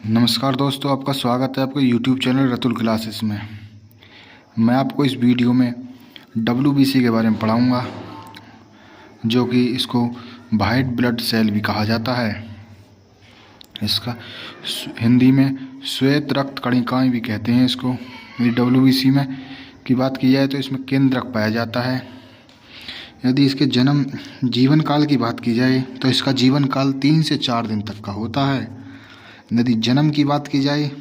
नमस्कार दोस्तों, आपका स्वागत है आपके YouTube चैनल रतुल क्लासेस में। मैं आपको इस वीडियो में WBC के बारे में पढ़ाऊंगा, जो कि इसको वाइट ब्लड सेल भी कहा जाता है। इसका हिंदी में श्वेत रक्त कणिकाएं भी कहते हैं इसको। यदि WBC में की बात की जाए तो इसमें केंद्रक पाया जाता है। यदि इसके जीवन काल की बात की जाए तो इसका जीवन काल 3 से 4 दिन तक का होता है। यदि जन्म की बात की जाए,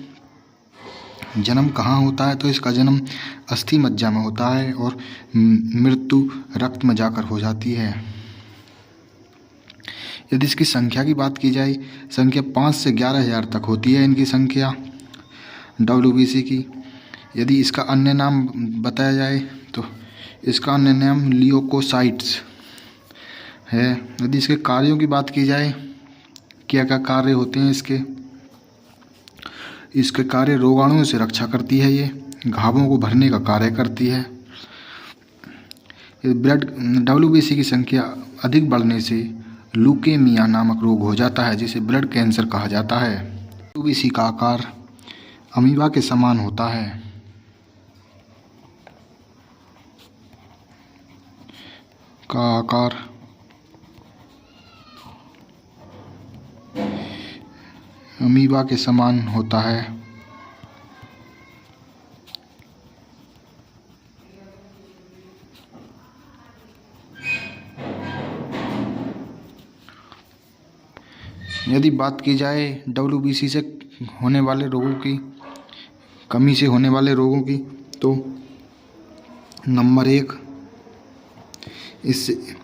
जन्म कहाँ होता है तो इसका जन्म अस्थि मज्जा में होता है और मृत्यु रक्त में जाकर हो जाती है। यदि इसकी संख्या की बात की जाए, संख्या 5 से 11,000 तक होती है इनकी संख्या WBC की। यदि इसका अन्य नाम बताया जाए तो इसका अन्य नाम लियोकोसाइट्स है। यदि इसके कार्यों की बात की जाए, क्या क्या कार्य होते हैं इसके कार्य रोगाणुओं से रक्षा करती है, ये घावों को भरने का कार्य करती है। WBC की संख्या अधिक बढ़ने से ल्यूकेमिया नामक रोग हो जाता है, जिसे ब्लड कैंसर कहा जाता है। WBC का आकार अमीबा के समान होता है। अमीबा के समान होता है। यदि बात की जाए WBC से होने वाले रोगों की, कमी से होने वाले रोगों की, तो नंबर 1, इससे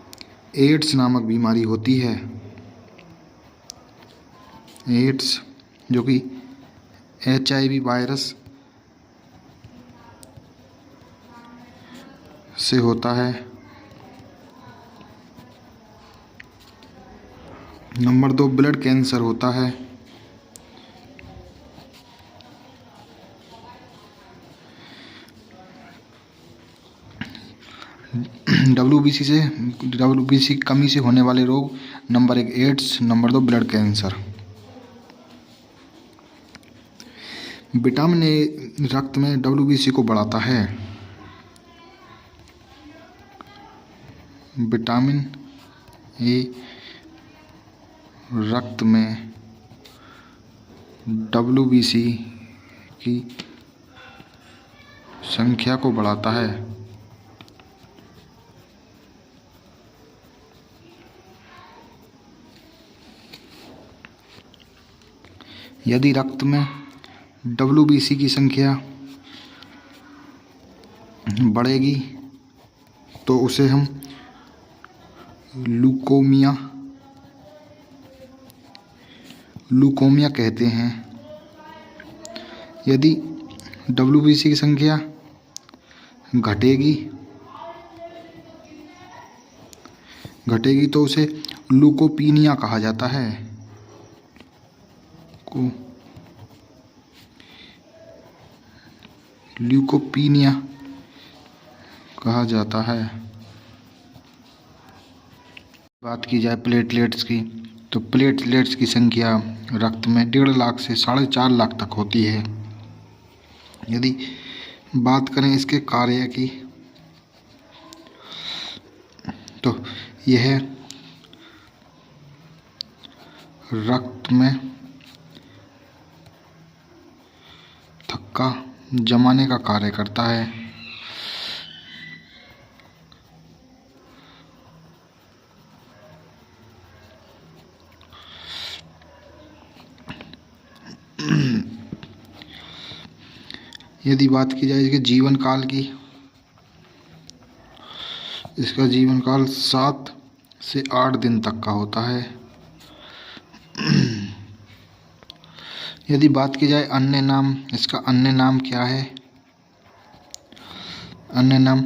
एड्स नामक बीमारी होती है। एड्स जो कि HIV वायरस से होता है। नंबर 2, ब्लड कैंसर होता है। WBC कमी से होने वाले रोग, number 1 AIDS, number 2 blood cancer. Vitamin A रक्त में WBC को बढ़ाता है। विटामिन ए रक्त में WBC की संख्या को बढ़ाता है। यदि रक्त में WBC की संख्या बढ़ेगी तो उसे हम ल्यूकोमिया कहते हैं। यदि WBC की संख्या घटेगी तो उसे ल्यूकोपीनिया कहा जाता है। ल्यूकोपीनिया कहा जाता है। बात की जाए प्लेटलेट्स की, तो प्लेटलेट्स की संख्या रक्त में 1.5 लाख से 4.5 लाख तक होती है। यदि बात करें इसके कार्य की, तो यह रक्त में थक्का जमाने का कार्य करता है। यदि बात की जाए इसके जीवन काल की, इसका जीवन काल 7 से 8 दिन तक का होता है। यदि बात की जाए अन्य नाम, इसका अन्य नाम क्या है? अन्य नाम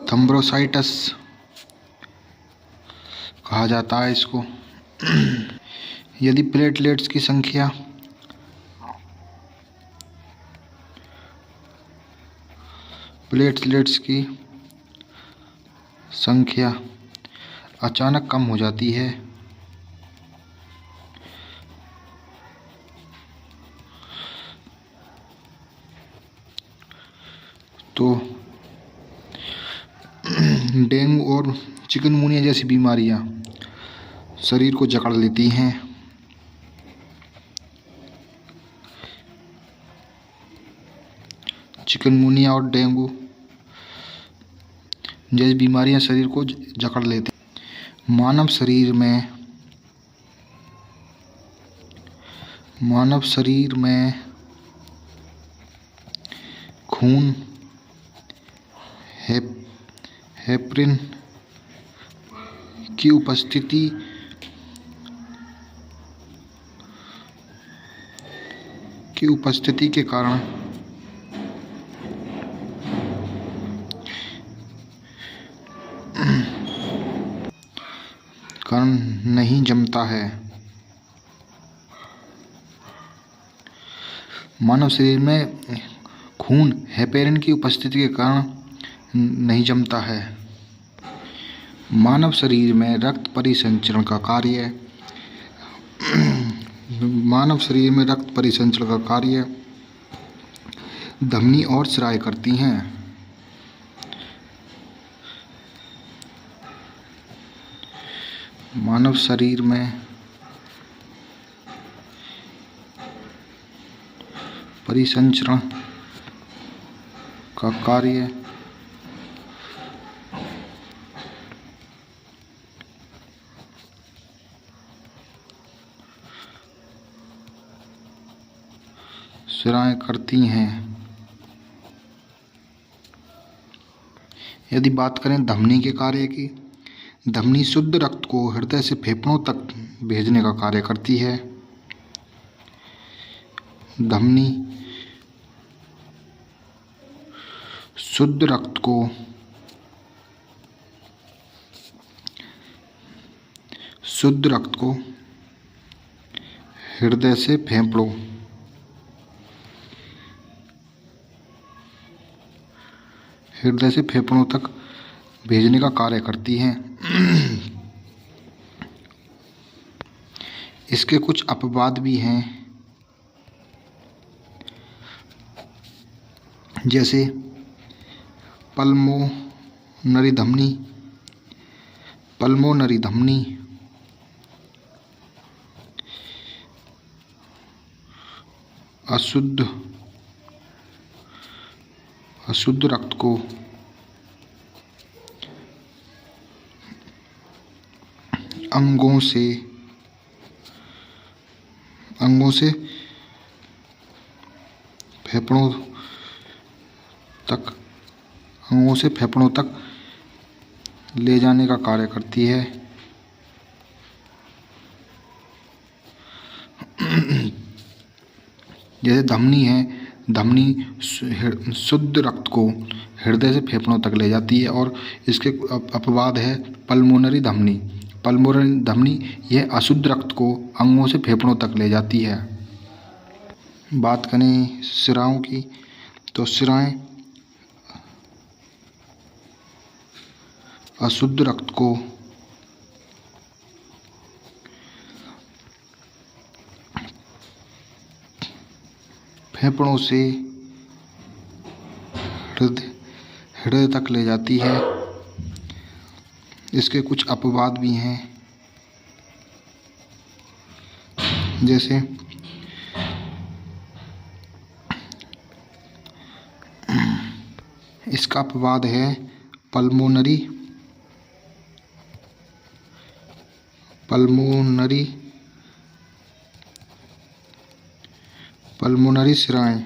थम्ब्रोसाइटस कहा जाता है इसको। यदि प्लेटलेट्स की संख्या अचानक कम हो जाती है तो डेंगू और चिकनगुनिया जैसी बीमारियां शरीर को जकड़ लेती हैं। चिकनगुनिया और डेंगू जैसी बीमारियां शरीर को जकड़ लेती हैं। मानव शरीर में खून हेपरिन की उपस्थिति के कारण नहीं जमता है। मानव शरीर में खून हेपेरिन की उपस्थिति के कारण नहीं जमता है। मानव शरीर में रक्त परिसंचरण का कार्य धमनी और शिराएं करती हैं। मानव शरीर में परिसंचरण का कार्य शिराएं करती हैं। यदि बात करें धमनी के कार्य की, धमनी शुद्ध रक्त को हृदय से फेफड़ों तक भेजने का कार्य करती है। धमनी शुद्ध रक्त को हृदय से फेफड़ों तक भेजने का कार्य करती हैं। इसके कुछ अपवाद भी हैं, जैसे पल्मोनरी धमनी अशुद्ध रक्त को अंगों से फेफड़ों तक ले जाने का कार्य करती है। जैसे धमनी है, धमनी शुद्ध रक्त को हृदय से फेफड़ों तक ले जाती है। और इसके अपवाद है पल्मोनरी धमनी यह अशुद्ध रक्त को अंगों से फेफड़ों तक ले जाती है। बात करें शिराओं की, तो शिराएं अशुद्ध रक्त को फेफड़ों से हृदय तक ले जाती है। इसके कुछ अपवाद भी हैं, जैसे इसका अपवाद है पल्मोनरी शिराएं।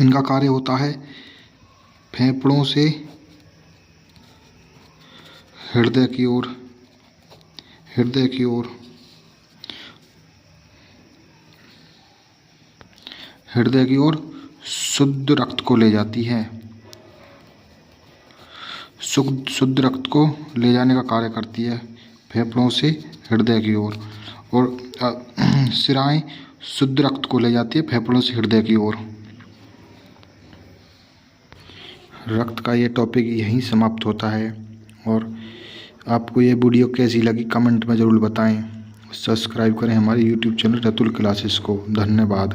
इनका कार्य होता है फेफड़ों से हृदय की ओर शुद्ध रक्त को ले जाती है। शुद्ध रक्त को ले जाने का कार्य करती है फेफड़ों से हृदय की ओर। और शिराएं शुद्ध रक्त को ले जाती है फेफड़ों से हृदय की ओर। रक्त का ये टॉपिक यहीं समाप्त होता है और आपको ये वीडियो कैसी लगी कमेंट में ज़रूर बताएं। सब्सक्राइब करें हमारे यूट्यूब चैनल रतुल क्लासेस को। धन्यवाद।